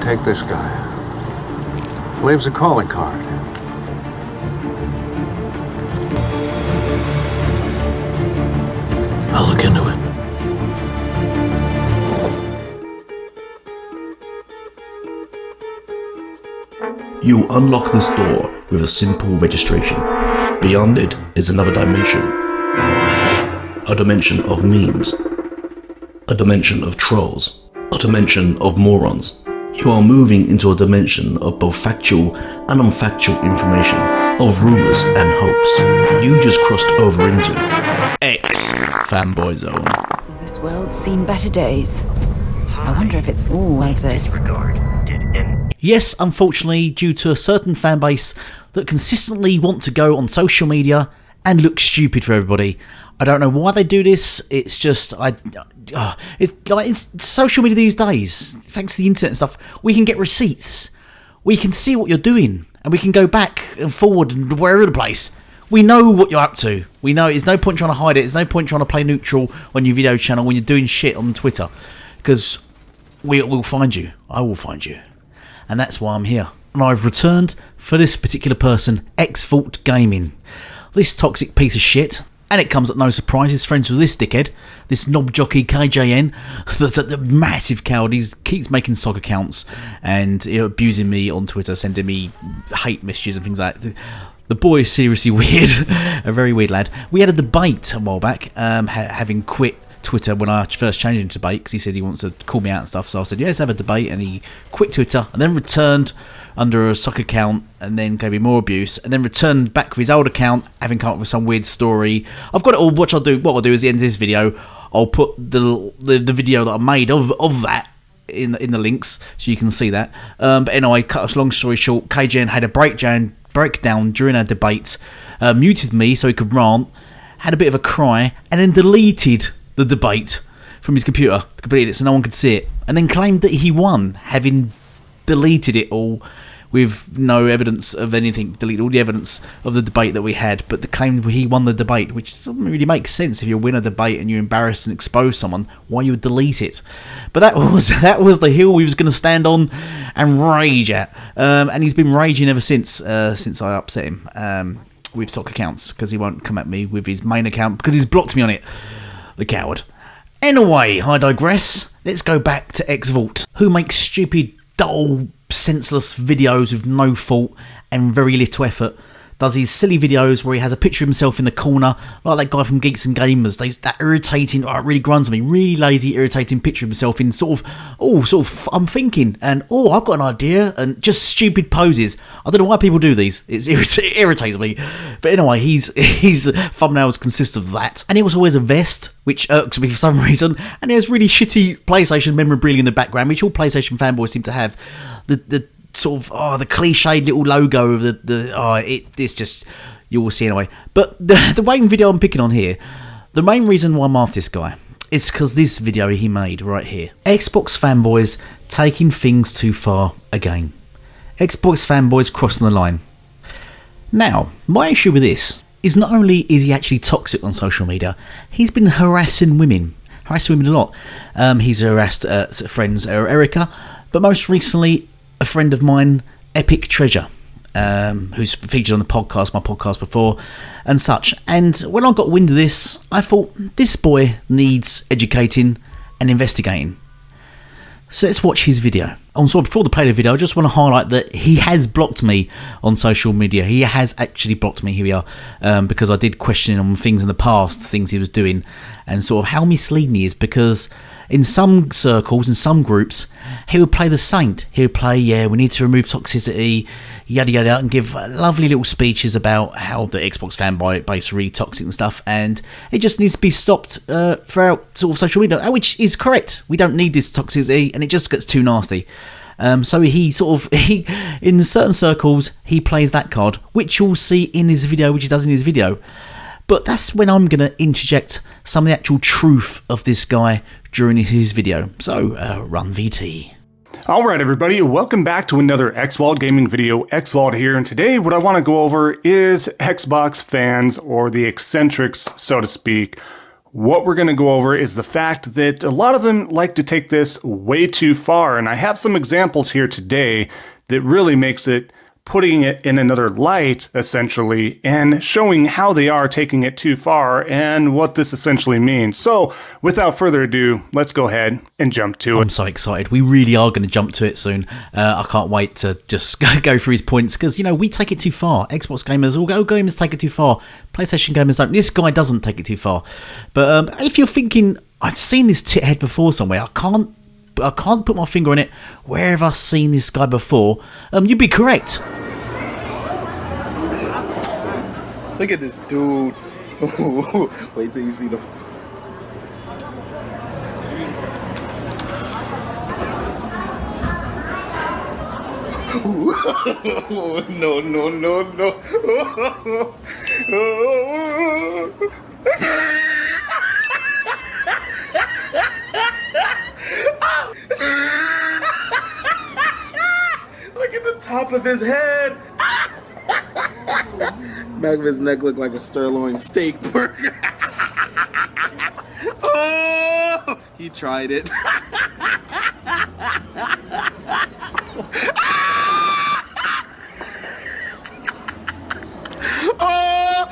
take this guy. Leaves a calling card. I'll look into it. You unlock this door with a simple registration. Beyond it is another dimension. A dimension of memes. A dimension of trolls. A dimension of morons. You are moving into a dimension of both factual and unfactual information, of rumours and hopes. You just crossed over into X Fanboy Zone. This world's seen better days. I wonder if it's all like this. Yes, unfortunately, due to a certain fan base that consistently want to go on social media and look stupid for everybody. I don't know why they do this. It's just, it's social media these days. Thanks to the internet and stuff, we can get receipts. We can see what you're doing, and we can go back and forward and wherever the place. We know what you're up to. We know there's no point trying to hide it. There's no point trying to play neutral on your video channel when you're doing shit on Twitter, because we'll find you. I will find you. And that's why I'm here. And I've returned for this particular person, X-Vault Gaming. This toxic piece of shit, and it comes at no surprise, he's friends with this dickhead, this knob jockey KJN, that's a massive coward. He keeps making soccer accounts and abusing me on Twitter, sending me hate messages and things like that. The boy is seriously weird, a very weird lad. We had a debate a while back, having quit Twitter when I first changed into debate, because he said he wants to call me out and stuff. So I said, yeah, let's have a debate. And he quit Twitter and then returned under a soccer account and then gave me more abuse and then returned back with his old account, having come up with some weird story. I've got it all. What I'll do is at the end of this video, I'll put the video that I made of that in the links so you can see that. But anyway, cut a long story short, KJN had a breakdown during our debate, muted me so he could rant, had a bit of a cry, and then deleted the debate from his computer, completed it so no one could see it, and then claimed that he won, having deleted it all with no evidence of anything, deleted all the evidence of the debate that we had, but the claim he won the debate, which doesn't really make sense. If you win a debate and you embarrass and expose someone, why you would delete it? But that was the hill he was going to stand on and rage at, and he's been raging ever since I upset him with soccer accounts, because he won't come at me with his main account because he's blocked me on it. The coward. Anyway, I digress. Let's go back to X-Vault, who makes stupid, dull, senseless videos with no thought and very little effort. Does these silly videos where he has a picture of himself in the corner, like that guy from Geeks and Gamers. That irritating, it really grinds me, really lazy, irritating picture of himself in I'm thinking, and I've got an idea, and just stupid poses. I don't know why people do these. It irritates me. But anyway, his thumbnails consist of that. And he also wears a vest, which irks me for some reason, and he has really shitty PlayStation memorabilia in the background, which all PlayStation fanboys seem to have. The sort of the cliched little logo of it's just, you will see anyway. But the main video I'm picking on here, the main reason why I'm after this guy is because this video he made right here. Xbox fanboys taking things too far again. Xbox fanboys crossing the line. Now, my issue with this is not only is he actually toxic on social media, he's been harassing women a lot. He's harassed friends, Erica, but most recently a friend of mine, Epic Treasure, who's featured on my podcast before, and such. And when I got wind of this, I thought, this boy needs educating and investigating. So let's watch his video. Also, before the play the video, I just want to highlight that he has blocked me on social media. He has actually blocked me, here we are, because I did question him on things in the past, things he was doing, and sort of how misleading he is, because in some circles, in some groups, he would play the saint. He would play, we need to remove toxicity, yada yada, and give lovely little speeches about how the Xbox fanboy base is really toxic and stuff, and it just needs to be stopped throughout sort of social media, which is correct. We don't need this toxicity, and it just gets too nasty. So he in certain circles, he plays that card, which you'll see in his video, which he does in his video. But that's when I'm going to interject some of the actual truth of this guy during his video. So, run VT. Alright everybody, welcome back to another X-Vault gaming video. X-Vault here, and today what I want to go over is Xbox fans, or the eccentrics, so to speak, what we're going to go over is the fact that a lot of them like to take this way too far. And I have some examples here today that really makes it putting it in another light, essentially, and showing how they are taking it too far and what this essentially means. So, without further ado, let's go ahead and jump to it. I'm so excited. We really are going to jump to it soon. I can't wait to just go through his points because, you know, we take it too far. Xbox gamers, all gamers take it too far. PlayStation gamers don't. This guy doesn't take it too far. But if you're thinking, I've seen this tit head before somewhere, I can't put my finger on it. Where have I seen this guy before? You'd be correct. Look at this dude. Wait till you see the... No, no, no, no. Look at the top of his head. Back of his neck looked like a sirloin steak burger. Oh, he tried it. Oh.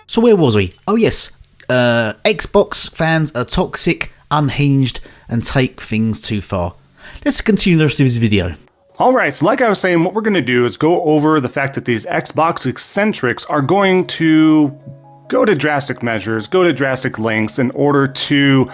So where was we? Oh yes, Xbox fans are toxic, unhinged, and take things too far. Let's continue the rest of this video. Alright, so like I was saying, what we're going to do is go over the fact that these Xbox eccentrics are going to go to drastic measures, go to drastic lengths in order to,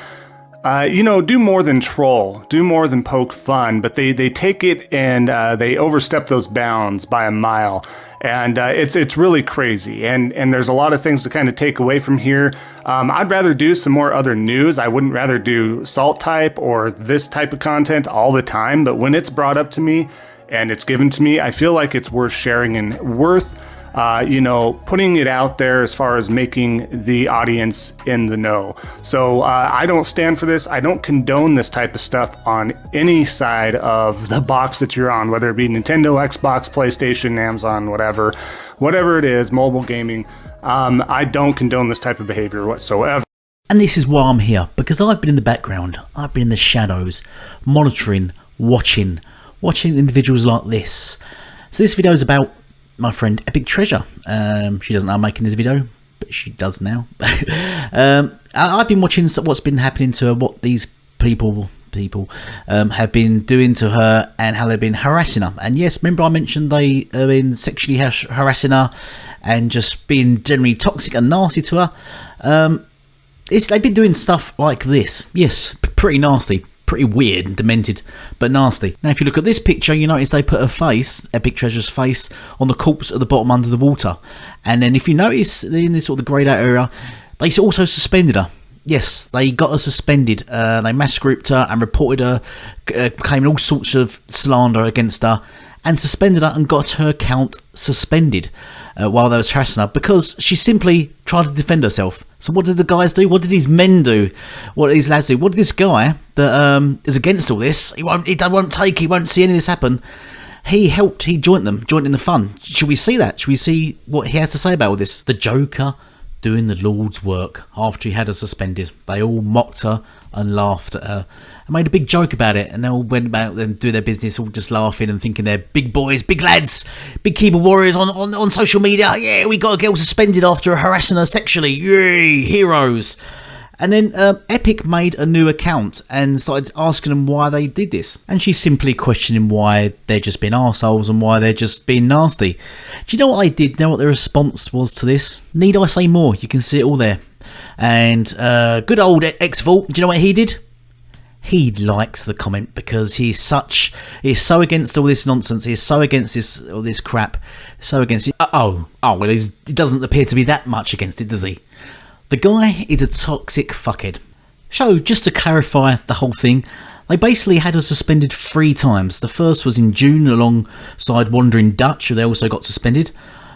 do more than troll, do more than poke fun, but they take it and they overstep those bounds by a mile. And it's really crazy, and there's a lot of things to kind of take away from here. I'd rather do some more other news. I wouldn't rather do salt type or this type of content all the time, but when it's brought up to me and it's given to me, I feel like it's worth sharing and worth putting it out there as far as making the audience in the know. So I don't stand for this. I don't condone this type of stuff on any side of the box that you're on, whether it be Nintendo, Xbox, PlayStation, Amazon, whatever it is, mobile gaming. I don't condone this type of behavior whatsoever. And this is why I'm here, because I've been in the background, I've been in the shadows, monitoring, watching individuals like this. So this video is about my friend Epic Treasure. She doesn't know I'm making this video, but she does now. I've been watching what's been happening to her, what these people have been doing to her, and how they've been harassing her. And yes, remember I mentioned they have been sexually harassing her and just being generally toxic and nasty to her. They've been doing stuff like this. Yes, pretty nasty. Pretty weird and demented, but nasty. Now, if you look at this picture, you notice they put her face, Epic Treasure's face, on the corpse at the bottom under the water. And then if you notice, in this sort of greyed out area, they also suspended her. Yes, they got her suspended. They mass grouped her and reported her, claiming all sorts of slander against her, and suspended her and got her account suspended while they was harassing her because she simply tried to defend herself. So what did the guys do? What did these men do? What did these lads do? What did this guy that is against all this? He won't see any of this happen. He helped. He joined in the fun. Should we see that? Should we see what he has to say about all this? The Joker doing the Lord's work after he had her suspended. They all mocked her and laughed at her and made a big joke about it, and they all went about them doing their business, all just laughing and thinking they're big boys, big lads, big keyboard warriors on social media. Yeah, we got a girl suspended after harassing her sexually. Yay, heroes. And then Epic made a new account and started asking them why they did this. And she's simply questioning why they're just being arseholes and why they're just being nasty. Do you know what they did? Know what the response was to this? Need I say more? You can see it all there. And good old X-Vault, do you know what he did? He liked the comment because he's so against all this nonsense. He's so against all this crap. So against it. Well, he doesn't appear to be that much against it, does he? The guy is a toxic fuckhead. So, just to clarify the whole thing, they basically had her suspended 3 times. The first was in June alongside Wandering Dutch, who they also got suspended.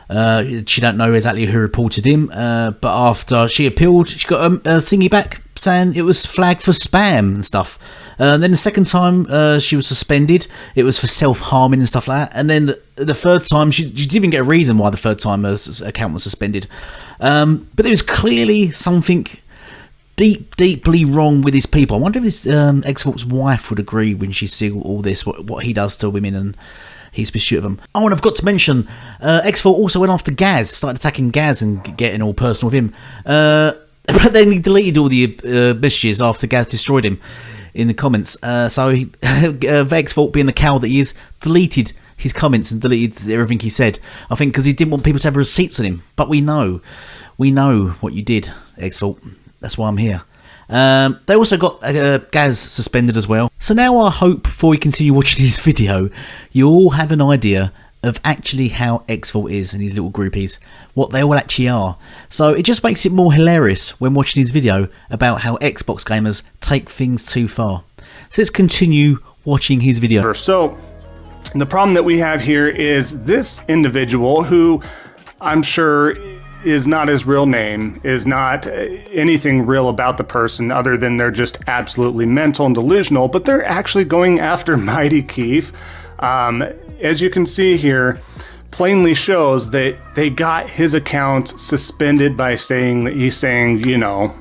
She don't know exactly who reported him, but after she appealed, she got a thingy back saying it was flagged for spam and stuff. Then the second time she was suspended, it was for self-harming and stuff like that. And then the third time, she didn't even get a reason why the third time her account was suspended. But there was clearly something deeply wrong with these people. I wonder if this X-Vault's wife would agree when she sees all this, what he does to women and his pursuit of them. Oh, and I've got to mention, X-Vault also went after Gaz, started attacking Gaz and getting all personal with him. But then he deleted all the messages after Gaz destroyed him in the comments. So X-Vault, being the coward that he is, deleted his comments and deleted everything he said. I think because he didn't want people to have receipts on him. But we know what you did, X-Vault. That's why I'm here. They also got Gaz suspended as well. So now I hope, before we continue watching this video, you all have an idea of actually how X-Vault is and his little groupies, what they all actually are. So it just makes it more hilarious when watching his video about how Xbox gamers take things too far. So let's continue watching his video. So the problem that we have here is this individual, who I'm sure is not his real name, is not anything real about the person other than they're just absolutely mental and delusional, but they're actually going after Mighty Keith. As you can see here, plainly shows that they got his account suspended by saying that he's saying, you know,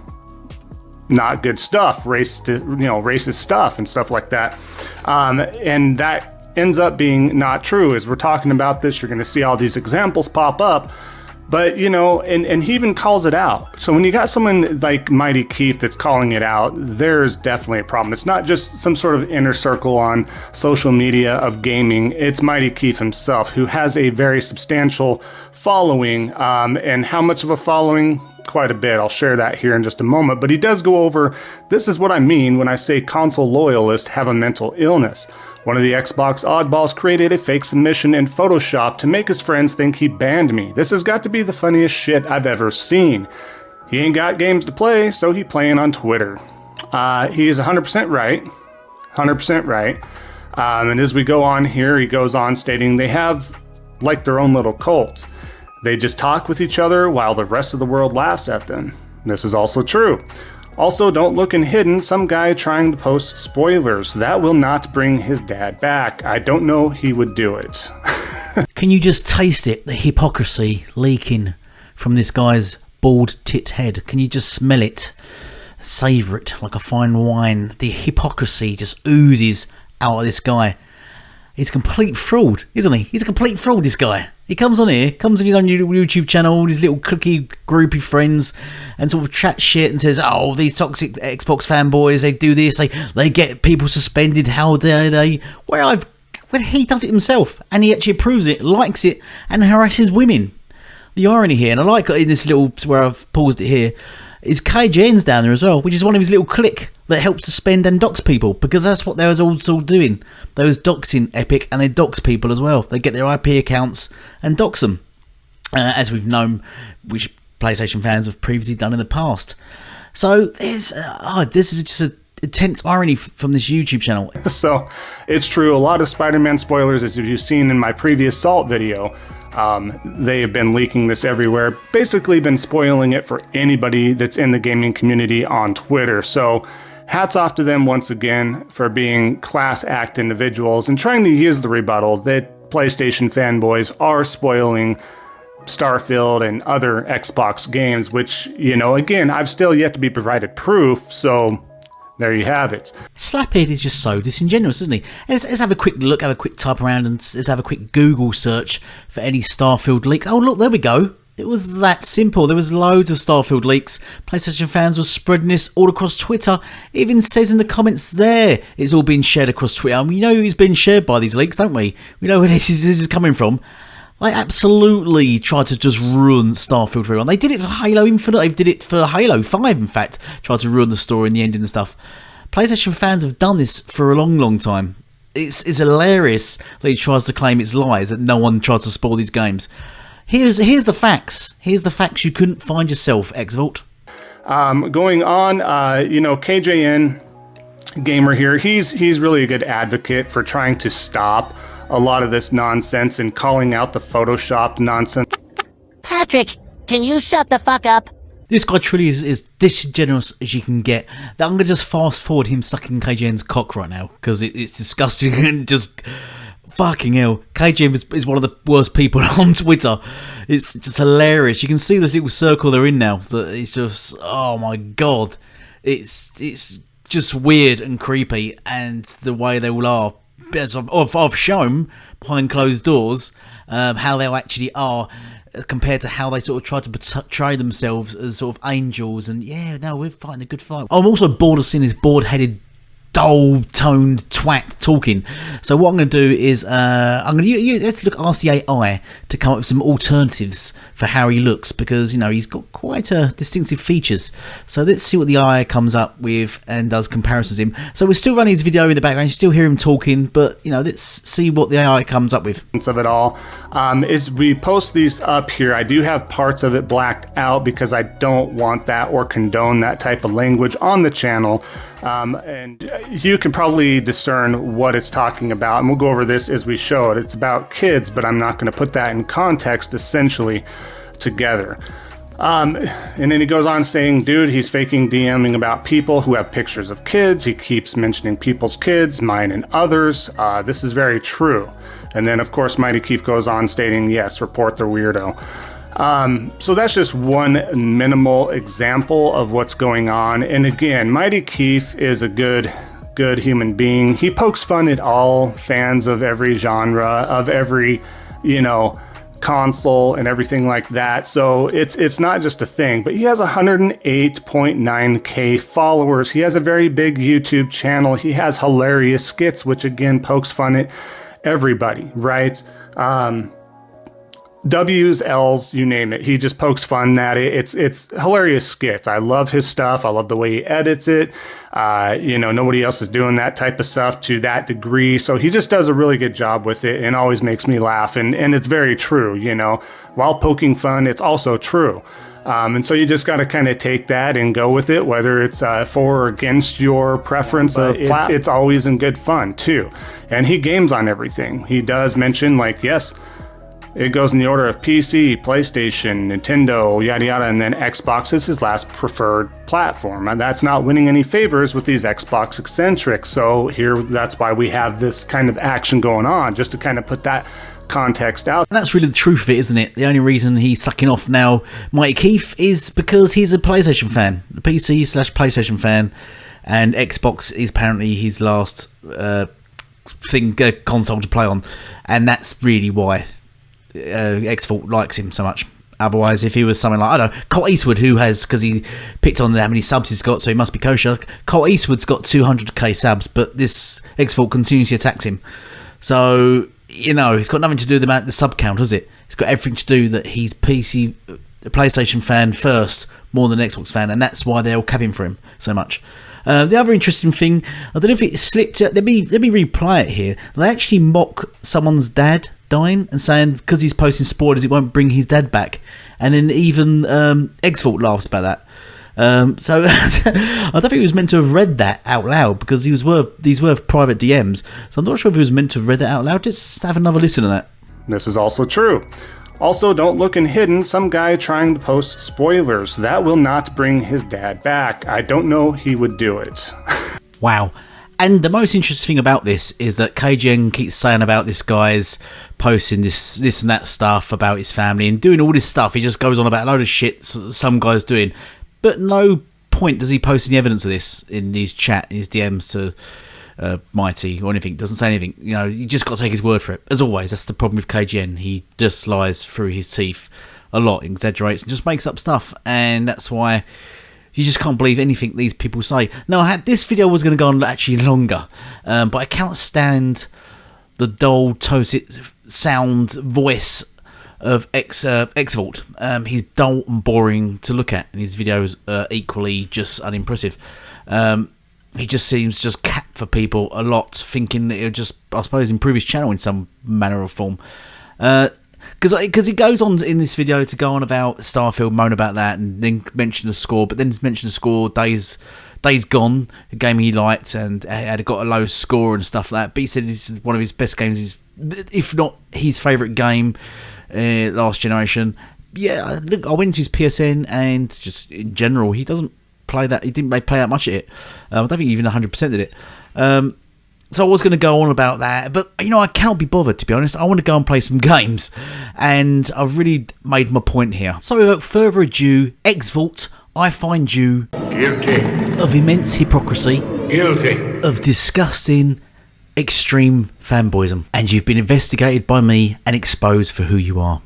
not good stuff, racist stuff and stuff like that. And that ends up being not true. As we're talking about this, you're going to see all these examples pop up. But, you know, and he even calls it out. So when you got someone like Mighty Keith that's calling it out, there's definitely a problem. It's not just some sort of inner circle on social media of gaming. It's Mighty Keith himself, who has a very substantial following. And how much of a following? Quite a bit. I'll share that here in just a moment. But he does go over, this is what I mean when I say console loyalists have a mental illness. One of the Xbox oddballs created a fake submission in Photoshop to make his friends think he banned me. This has got to be the funniest shit I've ever seen. He ain't got games to play, so he playing on Twitter. He is 100% right. 100% right. And as we go on here, he goes on stating they have like their own little cult. They just talk with each other while the rest of the world laughs at them. This is also true. Also, don't look in hidden, some guy trying to post spoilers. That will not bring his dad back. I don't know he would do it. Can you just taste it, the hypocrisy leaking from this guy's bald tit head? Can you just smell it, savour it like a fine wine? The hypocrisy just oozes out of this guy. He's a complete fraud, isn't he? He's a complete fraud, this guy. He comes on here, comes on his own YouTube channel, his little clicky, groupie friends, and sort of chat shit and says, oh, these toxic Xbox fanboys, they do this, they get people suspended, how dare they? When he does it himself, and he actually approves it, likes it, and harasses women. The irony here, and I like in this little, where I've paused it here, is KJN's down there as well, which is one of his little clique that helps suspend and dox people, because that's what they was also doing. They was doxing Epic, and they dox people as well. They get their IP accounts and dox them, as we've known, which PlayStation fans have previously done in the past. So this is just an intense irony from this YouTube channel. So it's true, a lot of Spider-Man spoilers, as you've seen in my previous Salt video. They have been leaking this everywhere, basically been spoiling it for anybody that's in the gaming community on Twitter. So hats off to them once again for being class act individuals and trying to use the rebuttal that PlayStation fanboys are spoiling Starfield and other Xbox games, which, you know, again, I've still yet to be provided proof, so there you have it. Slaphead is just so disingenuous, isn't he? Let's have a quick look, have a quick type around, and let's have a quick Google search for any Starfield leaks. Oh, look, there we go. It was that simple. There was loads of Starfield leaks. PlayStation fans were spreading this all across Twitter. It even says in the comments there it's all being shared across Twitter. And we know who's been shared by these leaks, don't we? We know where this is coming from. They absolutely tried to just ruin Starfield for everyone. They did it for Halo Infinite. They did it for Halo 5, in fact. Tried to ruin the story and the ending and stuff. PlayStation fans have done this for a long, long time. It's hilarious that he tries to claim it's lies, that no one tried to spoil these games. Here's the facts. Here's the facts you couldn't find yourself, X-Vault. Going on, you know, KJN Gamer here, he's really a good advocate for trying to stop a lot of this nonsense and calling out the photoshopped nonsense. Patrick, can you shut the fuck up? This guy truly is disingenuous as you can get. I'm going to just fast forward him sucking KGN's cock right now, because it's disgusting and just... Fucking hell. KGN is one of the worst people on Twitter. It's just hilarious. You can see this little circle they're in now. That it's just... Oh my god. It's just weird and creepy, and the way they all are. As I've shown behind closed doors, how they actually are, compared to how they sort of try to portray themselves as sort of angels. And yeah, no, we're fighting a good fight. I'm also bored of seeing this bored-headed, dull-toned twat talking. So what I'm going to do is I'm going to let's ask the AI to come up with some alternatives for how he looks, because you know he's got quite distinctive features. So let's see what the AI comes up with and does comparisons of him. So we're still running his video in the background. You still hear him talking, but you know, let's see what the AI comes up with. Of it all is we post these up here. I do have parts of it blacked out because I don't want that or condone that type of language on the channel. And you can probably discern what it's talking about, and we'll go over this as we show it. It's about kids, but I'm not going to put that in context essentially together. And then he goes on saying, dude, he's faking DMing about people who have pictures of kids. He keeps mentioning people's kids, mine and others. This is very true. And then, of course, Mighty Keith goes on stating, yes, report the weirdo. So that's just one minimal example of what's going on. And again, Mighty Keith is a good human being. He pokes fun at all fans of every genre, of every, console and everything like that. So it's not just a thing, but he has 108.9k followers. He has a very big YouTube channel. He has hilarious skits, which again pokes fun at everybody, right? W's, L's, you name it. He just pokes fun at it. It's hilarious skits. I love his stuff. I love the way he edits it. Nobody else is doing that type of stuff to that degree. So he just does a really good job with it and always makes me laugh. And it's very true, While poking fun, it's also true. And so you just got to kind of take that and go with it, whether it's for or against your preference. It's always in good fun, too. And he games on everything. He does mention, yes, it goes in the order of PC, PlayStation, Nintendo, yada yada, and then Xbox is his last preferred platform. And that's not winning any favors with these Xbox eccentrics. So that's why we have this kind of action going on, just to kind of put that context out. And that's really the truth of it, isn't it? The only reason he's sucking off now, Mighty Keith, is because he's a PlayStation fan, a PC/PlayStation fan, and Xbox is apparently his last console to play on, and that's really why X-Fault likes him so much. Otherwise, if he was something like, I don't know, Colt Eastwood, who has, because he picked on how many subs he's got, so he must be kosher. Colt Eastwood's got 200k subs, but this X-Fault continuously attacks him. So, he's got nothing to do with the sub count, has it? It's got everything to do that he's a PlayStation fan first, more than an Xbox fan, and that's why they're all capping for him so much. The other interesting thing, I don't know if it slipped. Let me replay it here. They actually mock someone's dad dying and saying because he's posting spoilers, it won't bring his dad back. And then even X-Fault laughs about that. So I don't think he was meant to have read that out loud, because these were private DMs. So I'm not sure if he was meant to have read that out loud. Let's have another listen to that. This is also true. Also, don't look in hidden, some guy trying to post spoilers. That will not bring his dad back. I don't know he would do it. Wow. And the most interesting thing about this is that KGN keeps saying about this guy's posting this and that stuff about his family and doing all this stuff. He just goes on about a load of shit some guy's doing. But no point does he post any evidence of this in his chat, his DMs to Mighty or anything. Doesn't say anything. You just got to take his word for it. As always, that's the problem with KGN. He just lies through his teeth a lot, exaggerates and just makes up stuff, and that's why you just can't believe anything these people say. Now, this video was going to go on actually longer, but I cannot stand the dull, toasted sound voice of X-Vault. He's dull and boring to look at, and his videos are equally just unimpressive. He just seems just cat for people a lot, thinking that it'll just, I suppose, improve his channel in some manner or form. Because he goes on in this video to go on about Starfield, moan about that, and then mention the score, but then mention the score Days Gone, a game he liked and had got a low score and stuff like that. But he said this is one of his best games, if not his favourite game last generation. yeah, look, I went into his PSN and just in general, he doesn't play that. He didn't play that much of it. I don't think he even 100% did it. So I was going to go on about that, but I cannot be bothered, to be honest. I want to go and play some games, and I've really made my point here. So without further ado, X-Vault, I find you guilty of immense hypocrisy, guilty of disgusting, extreme fanboyism, and you've been investigated by me and exposed for who you are.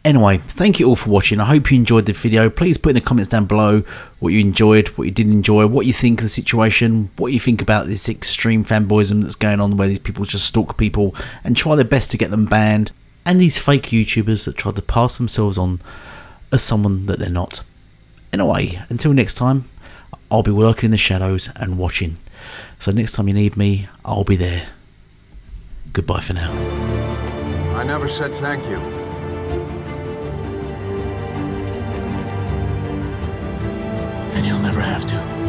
Anyway, thank you all for watching. I hope you enjoyed the video. Please put in the comments down below what you enjoyed, what you didn't enjoy, what you think of the situation, what you think about this extreme fanboyism that's going on where these people just stalk people and try their best to get them banned, and these fake YouTubers that try to pass themselves on as someone that they're not. Anyway, until next time, I'll be working in the shadows and watching. So next time you need me, I'll be there. Goodbye for now. I never said thank you. And you'll never have to.